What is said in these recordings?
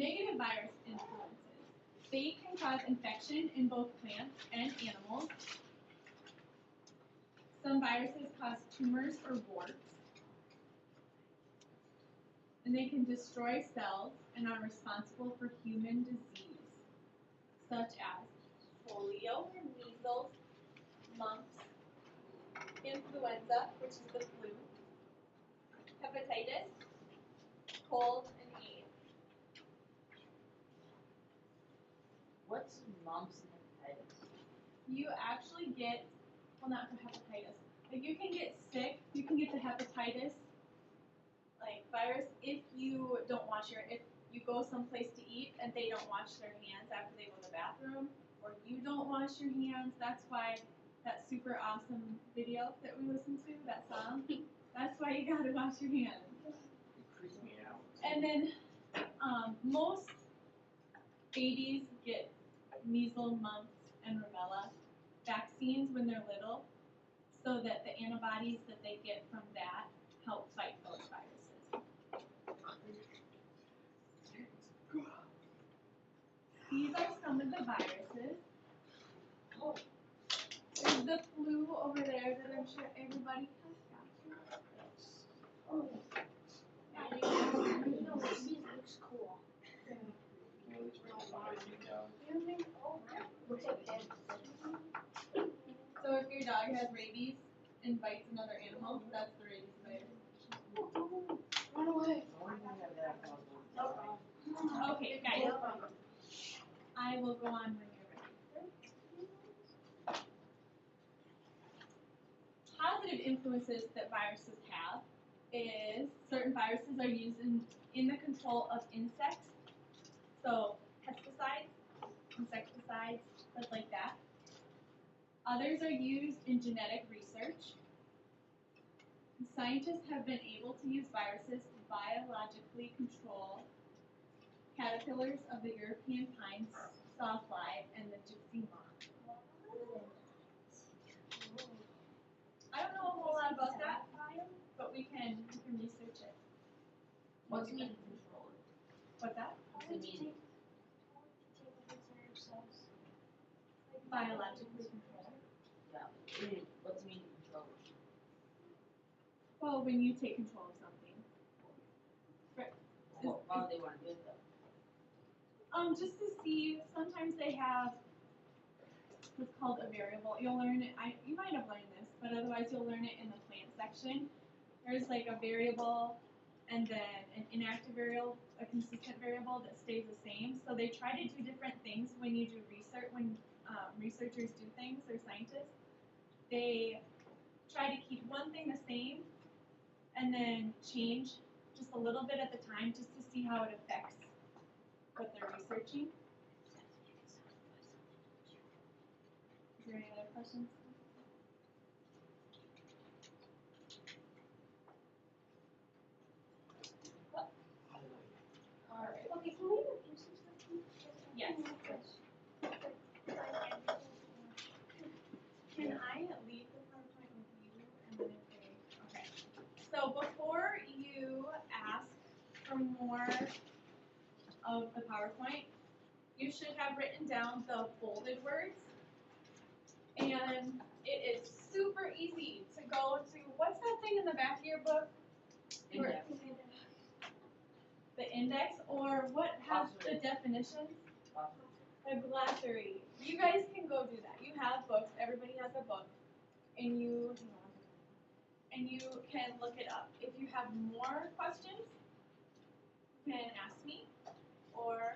Negative virus influences. They can cause infection in both plants and animals. Some viruses cause tumors or warts. And they can destroy cells and are responsible for human disease, such as polio or measles, mumps, influenza, which is the flu, hepatitis, cold, and AIDS. What's mumps and hepatitis? You actually get, well, not for hepatitis, like you can get sick, you can get the hepatitis like virus if you don't wash if you go someplace to eat and they don't wash their hands after they go to the bathroom, or you don't wash your hands. That's why that super awesome video that we listened to, that song, that's why you gotta wash your hands. It creeps me out. And then most babies get measles, mumps, and rubella vaccines when they're little, so that the antibodies that they get from that help fight those viruses. These are some of the viruses. There's the flu over there that I'm sure everybody has got. Looks cool. So if your dog has rabies and bites another animal, that's the rabies virus. Run away. Okay, guys. I will go on when you're ready. Positive influences that viruses have is certain viruses are used in the control of insects. So pesticides, insecticides, stuff like that. Others are used in genetic research. Scientists have been able to use viruses to biologically control caterpillars of the European pine sawfly and the gypsy moth. I don't know a whole lot about that, but we can research it. What's mean control? What's that? What's it mean? Biologically control. Yeah. What's mean control? Well, when you take control of something. Right. Why do they want to do it though? Just to see, sometimes they have what's called a variable. You'll learn it, you might have learned this, but otherwise you'll learn it in the plant section. There's like a variable and then an inactive variable, a consistent variable that stays the same. So they try to do different things when you do research, when researchers do things, or scientists. They try to keep one thing the same and then change just a little bit at the time just to see how it affects what they're researching. Is there any other questions? All right. Okay, can we do some stuff? Yes. Can I leave the PowerPoint with you and then okay. So before you ask for more of the PowerPoint, you should have written down the bolded words. And it is super easy to go to, what's that thing in the back of your book? Index. The index, or what has the definitions? The glossary. You guys can go do that. You have books. Everybody has a book, and you can look it up. If you have more questions, you can ask me, or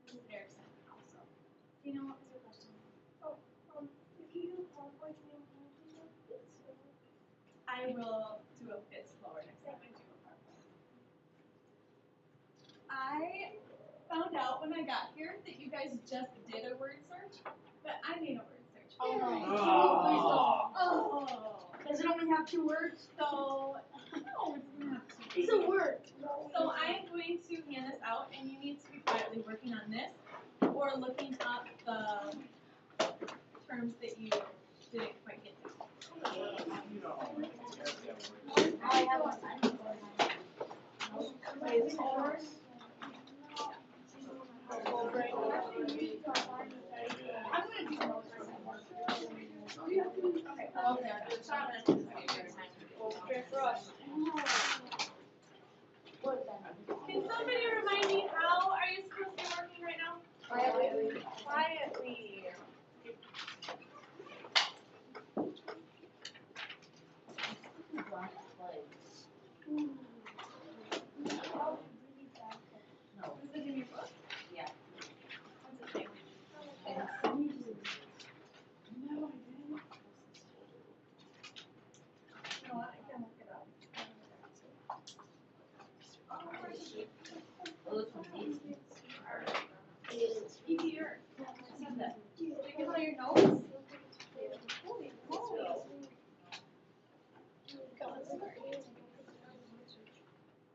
Mrs. Erickson also. You know, what was your question? If you do PowerPoint, I will do a bit slower next time I do a PowerPoint. I found out when I got here that you guys just did a word search, but I made a word search. Oh no. Please don't. Oh. Does it only have 2 words? So, no, it doesn't have to. It's a word. So I am going to hand this out, and you need to be quietly working on this, or looking up the terms that you didn't quite get to. I have one. saw it. For us. Can somebody remind me, how are you supposed to be working right now? Quietly. Quietly. No, Is it in your book? yeah. What's it say? You know what, I can look it up. Those ones, these are. Easier. Send that. Think about your notes. Holy moly.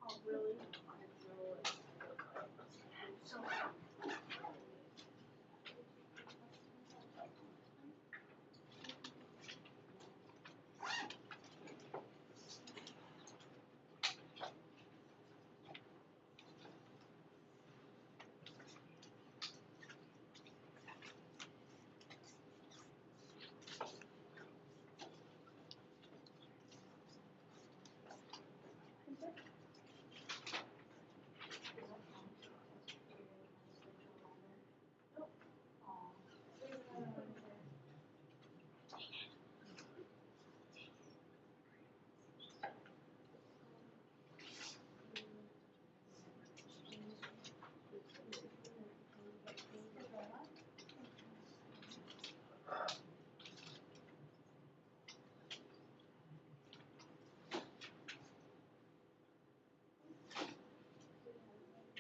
Oh, really?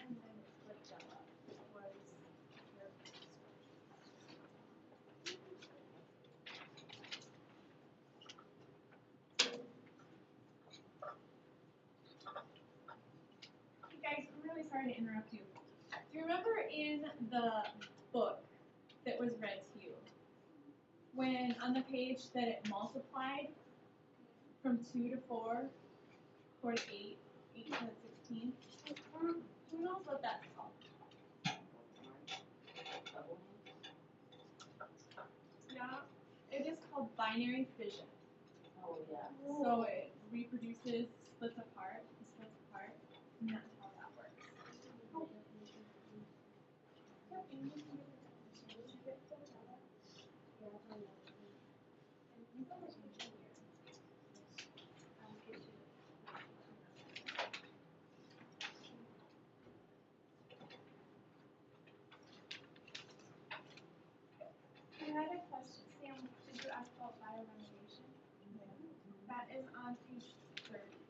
And then flip that up. Was your Hey guys, I'm really sorry to interrupt you. Do you remember in the book that was read to you, when on the page that it multiplied from 2 to 4, 4 to 8, 8 to 16? Who knows what that's called? Yeah, it is called binary fission. Oh, yeah. So it reproduces, splits apart, and that's how that works. I had a question, Sam, did you ask about biorenovation? That is on page 30.